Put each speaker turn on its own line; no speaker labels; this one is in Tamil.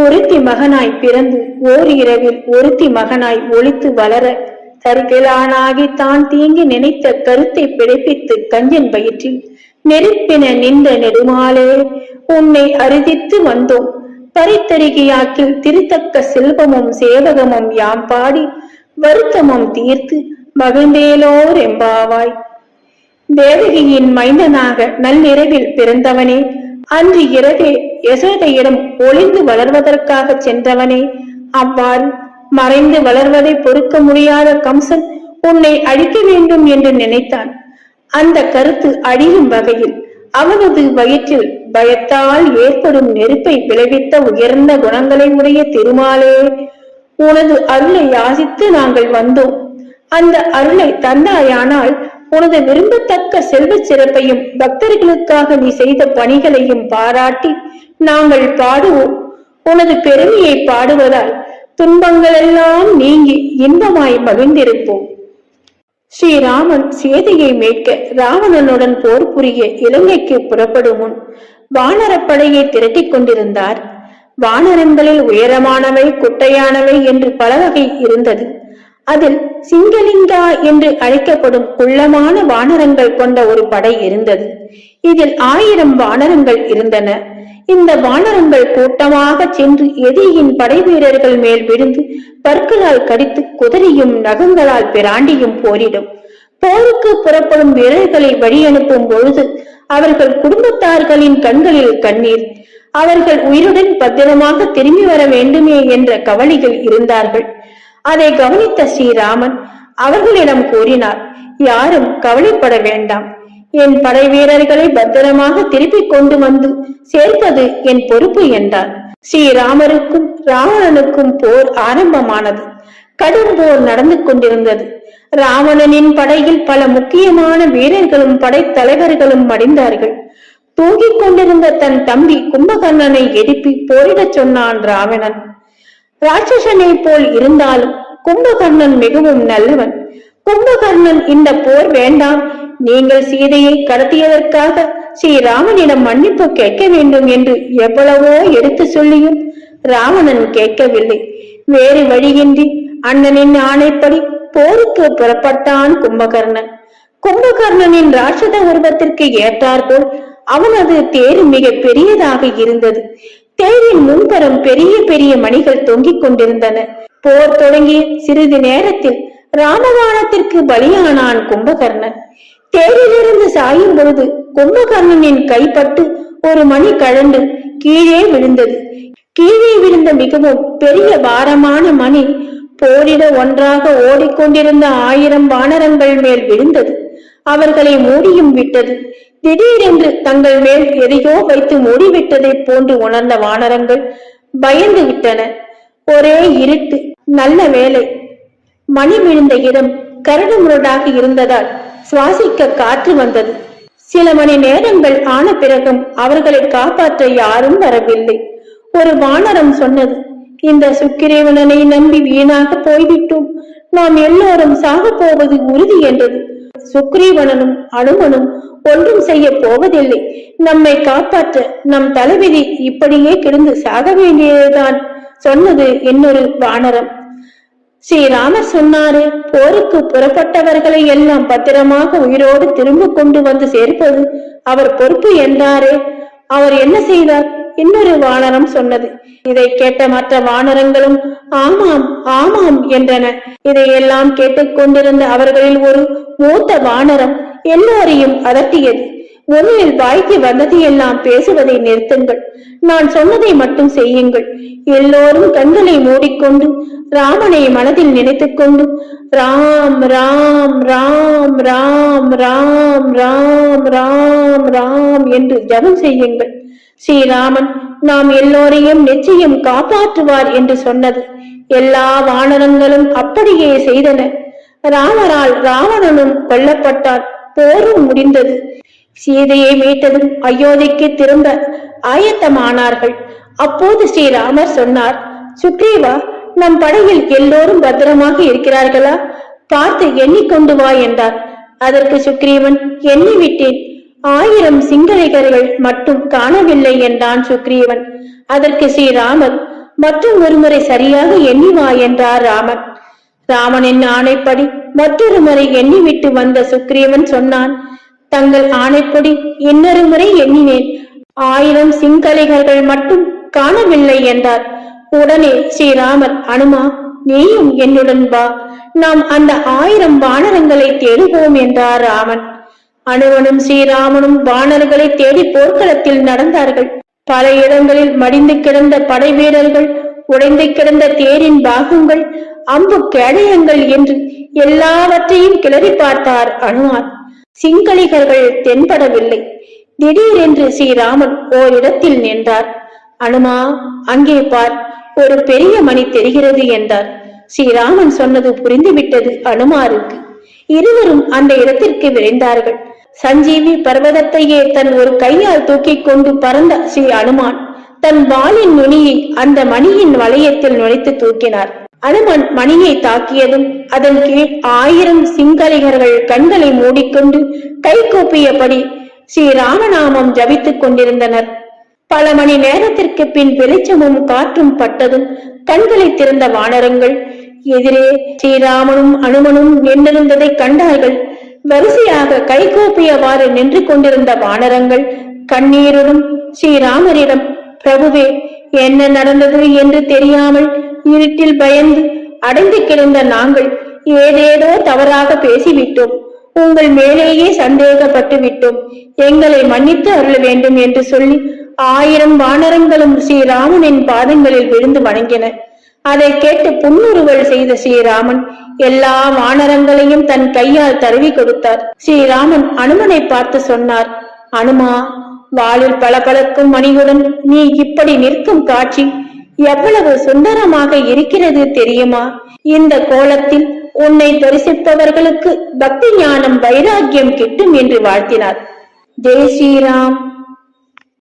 ஒருத்தி மகனாய் பிறந்து ஓர் இரவில் ஒருத்தி மகனாய் ஒளித்து வளர தருகிலானாகி தான் தீங்கி நினைத்த கருத்தை பிழைப்பித்து கஞ்சன் வயிற்றில் நெருப்பின நின்ற நெடுமாலே உன்னை அறுதித்து வந்தோம். பரித்தருகியாக்கில் திருத்தக்க செல்வமும் சேவகமும் யாம் பாடி வருத்தமும் தீர்த்து மகிழ்ந்தேலோர் எம்பாவாய். தேவகியின் மைந்தனாக நள்ளிரவில் பிறந்தவனே, அன்று இரவே யசோதையிடம் ஒளிந்து வளர்வதற்காக சென்றவனே, அவ்வாறு மறைந்து வளர்வதை பொறுக்க முடியாத கம்சன் உன்னை அழிக்க வேண்டும் என்று நினைத்தான். அந்த கருத்து அழியும் வகையில் அவனது வயிற்றில் பயத்தால் ஏற்படும் நெருப்பை விளைவித்த உயர்ந்த குணங்களை உடைய திருமாலே, உனது அருளை யாசித்து நாங்கள் வந்தோம். அந்த அருளை தந்தாயானால் உனது விரும்பத்தக்க செல்வ சிறப்பையும் பக்தர்களுக்காக நீ செய்த பணிகளையும் பாராட்டி நாங்கள் பாடுவோம். உனது பெருமையை பாடுவதால் துன்பங்கள் எல்லாம் நீங்கி இன்பமாய் மகிழ்ந்திருப்போம். ஸ்ரீராமன் சீதையை மீட்க ராவணனுடன் போர் புரிய இலங்கைக்கு புறப்படும் முன் வானரப்படையை திரட்டிக் கொண்டிருந்தார். வானரங்களில் உயரமானவை குட்டையானவை என்று பல வகை இருந்தது. அதில் சிங்கலிங்கா என்று அழைக்கப்படும் குள்ளமான வானரங்கள் கொண்ட ஒரு படை இருந்தது. இதில் 1000 வானரங்கள் இருந்தன. இந்த வானரங்கள் கூட்டமாக சென்று எதிரியின் படை வீரர்கள் மேல் விழுந்து பற்களால் கடித்து குதிரையும் நகங்களால் பிராண்டியும் போரிடும். போருக்கு புறப்படும் வீரர்களை வழி அனுப்பும் பொழுது அவர்கள் குடும்பத்தார்களின் கண்களில் கண்ணீர். அவர்கள் உயிருடன் பத்திரமாக திரும்பி வர வேண்டுமே என்ற கவலைகள் இருந்தார்கள். அதை கவனித்த ஸ்ரீராமன் அவர்களிடம் கூறினார், யாரும் கவலைப்பட வேண்டாம். என் படை வீரர்களை பத்திரமாக திருப்பிக் கொண்டு வந்து சேர்ப்பது என் பொறுப்பு என்றார். ஸ்ரீராமருக்கும் ராவணனுக்கும் போர் ஆரம்பமானது. கடும் போர் நடந்து கொண்டிருந்தது. ராவணனின் படையில் பல முக்கியமான வீரர்களும் படைத்தலைவர்களும் மடிந்தார்கள். தூங்கிக் கொண்டிருந்த தன் தம்பி கும்பகர்ணனை எழுப்பி போரிடச் சொன்னான் ராவணன். ராட்சசனை போல் இருந்தாலும் கும்பகர்ணன் மிகவும் நல்லவன். கும்பகர்ணன் இந்த போர் வேண்டாம், நீங்கள் சீதையை கடத்தியதற்காக ஸ்ரீராமனிடம் மன்னிப்பு கேட்க வேண்டும் என்று எவ்வளவோ எடுத்து சொல்லியும் ராவணன் கேட்கவில்லை. வேறு வழியின்றி அண்ணனின் ஆணைப்படி போருக்கு புறப்பட்டான் கும்பகர்ணன். கும்பகர்ணனின் ராட்சத உருவத்திற்கு ஏற்றாற்போல் அவனது தேர் மிக பெரியதாக இருந்தது. தேரின் முன்புறம் பெரிய பெரிய மணிகள் தொங்கிக் கொண்டிருந்தன. போர் தொடங்கிய சிறிது நேரத்தில் ராமபாணத்திற்கு பலியானான் கும்பகர்ணன். தேரிலிருந்து சாயும் பொழுது கும்பகர்ணனின் கைப்பட்டு ஒரு மணி கழண்டு கீழே விழுந்தது. கீழே விழுந்த மிகவும் பெரிய பாரமான மணி போரிட ஒன்றாக ஓடிக்கொண்டிருந்த 1000 வானரங்கள் மேல் விழுந்தது. அவர்களை மூடியும் விட்டது. திடீரென்று தங்கள் மேல் எதையோ வைத்து மூடிவிட்டதை போன்று உணர்ந்த வானரங்கள் பயந்து விட்டன. ஒரே இருட்டு. நல்ல வேளை மணி விழுந்த இடம் கரடு முரடாக இருந்ததால் சுவாசிக்க காற்று வந்தது. சில மணி நேரங்கள் ஆன பிறகும் அவர்களை காப்பாற்ற யாரும் வரவில்லை. ஒரு வானரம் சொன்னது, இந்த சுக்கிரீவனனை நம்பி வீணாக போய்விட்டோம், நாம் எல்லோரும் சாக போவது உறுதி என்றது. சுக்ரீவனும் அனுமனும் ஒன்றும் செய்ய போவதில்லை. நம்மை காப்பாற்ற நம் தலைவிதி இப்படியே கிடந்து சாக வேண்டியதுதான் சொன்னது இன்னொரு வானரம். ஸ்ரீராமர் சொன்னாரே, போருக்கு புறப்பட்டவர்களை எல்லாம் பத்திரமாக உயிரோடு திரும்ப கொண்டு வந்து சேர்ப்பது அவர் பொறுப்பு என்றாரே, அவர் என்ன செய்தார்? இன்னொரு வானரம் சொன்னது. இதை கேட்ட மற்ற வானரங்களும் ஆமாம் ஆமாம் என்றன. இதையெல்லாம் கேட்டுக்கொண்டிருந்த அவர்களில் ஒரு மூத்த வானரம் எல்லோரையும் அதட்டியது. முதலில் வாய்க்கு வந்ததையெல்லாம் பேசுவதை நிறுத்துங்கள், நான் சொன்னதை மட்டும் செய்யுங்கள். எல்லோரும் கண்களை மூடிக்கொண்டு ராமனை மனதில் நினைத்துக் கொண்டு ராம் ராம் ராம் ராம் ராம் ராம் ராம் ராம் என்று ஜபம் செய்யுங்கள். ஸ்ரீராமன் நாம் எல்லோரையும் நிச்சயம் காப்பாற்றுவார் என்று சொன்னது. எல்லா வானரங்களும் அப்படியே செய்தன. ராமரால் ராவணனும் கொல்லப்பட்டார். போரும் முடிந்தது. சீதையை மீட்டதும் அயோத்திக்கு திரும்ப ஆயத்தமானார்கள். அப்போது ஸ்ரீராமர் சொன்னார், சுக்ரீவா, நம் படையில் எல்லோரும் பத்திரமாக இருக்கிறார்களா? பார்த்து எண்ணிக்கொண்டு வா என்றார். அதற்கு சுக்ரீவன், எண்ணிவிட்டேன், 1000 சிங்களைகர்கள் மட்டும் காணவில்லை என்றான் சுக்ரீவன். அதற்கு ஸ்ரீராமர், மற்றும் ஒருமுறை சரியாக எண்ணி வா என்றார் ராமன். ராமனின் ஆணைப்படி மற்றொரு முறை எண்ணிவிட்டு வந்த சுக்ரீவன் சொன்னான், தங்கள் ஆணைப்படி இன்னொரு முறை எண்ணினேன், 1000 சிங்கலிகர்கள் மட்டும் காணவில்லை என்றார். உடனே ஸ்ரீராமர், அனுமா, நீயும் என்னுடன் வா, நாம் அந்த 1000 வானரங்களை தேடுவோம் என்றார் ராமன். அனுமனும் ஸ்ரீராமனும் வானர்களை தேடி போர்க்களத்தில் நடந்தார்கள். பல இடங்களில் மடிந்து கிடந்த படை வீரர்கள், உடைந்து கிடந்த தேரின் பாகங்கள், அம்பு கேடயங்கள் என்று எல்லாவற்றையும் கிளறி பார்த்தார் அனுமான். சிங்களிகர்கள் தென்படவில்லை. திடீரென்று ஸ்ரீராமன் ஓரிடத்தில் நின்றார். அனுமா, அங்கே பார், ஒரு பெரிய மணி தெரிகிறது என்றார். ஸ்ரீராமன் சொன்னது புரிந்துவிட்டது அனுமாருக்கு. இருவரும் அந்த இடத்திற்கு விரைந்தார்கள். சஞ்சீவி பர்வதத்தையே தன் ஒரு கையால் தூக்கி கொண்டு பறந்த ஸ்ரீ அனுமான் தன் வாளின் நுனியை அந்த மணியின் வளையத்தில் நுழைத்து தூக்கினார். அனுமன் மணியை தாக்கியதும் அதன் கீழ் 1000 சிங்கலிகர்கள் கண்களை மூடிக்கொண்டு கை கூப்பியபடி ஸ்ரீராமநாமம் ஜபித்துக் கொண்டிருந்தனர். பல மணி நேரத்திற்கு பின் வெளிச்சமும் காற்றும் பட்டதும் கண்களை திறந்த வானரங்கள் எதிரே ஸ்ரீராமனும் அனுமனும் நின்றிருந்ததை கண்டார்கள். வரிசையாக கைகூப்பியவாறு நின்று கொண்டிருந்த வானரங்கள் கண்ணீருடன் ஸ்ரீராமரிடம், பிரபுவே, என்ன நடந்தது என்று தெரியாமல் இருட்டில் பயந்து அடைந்து கிடந்த நாங்கள் ஏதேதோ தவறாக பேசிவிட்டோம், உங்கள் மேலேயே சந்தேகப்பட்டு விட்டோம், எங்களை மன்னித்து அருள வேண்டும் என்று சொல்லி 1000 வானரங்களும் ஸ்ரீராமனின் பாதங்களில் விழுந்து வணங்கின. அதை கேட்டு புன்முறுவல் செய்த ஸ்ரீராமன் எல்லா வானரங்களையும் தன் கையால் தருவி கொடுத்தார். ஸ்ரீராமன் அனுமனை பார்த்து சொன்னார், அனுமா, வாளில் பளபளக்கும் மணியுடன் நீ இப்படி நிற்கும் காட்சி எவ்வளவு சுந்தரமாக இருக்கிறது தெரியுமா? இந்த கோலத்தில் உன்னை தரிசிப்பவர்களுக்கு பக்தி ஞானம் வைராக்கியம் கிட்டும் என்று வாழ்த்தினார். ஜெய் ஸ்ரீராம்.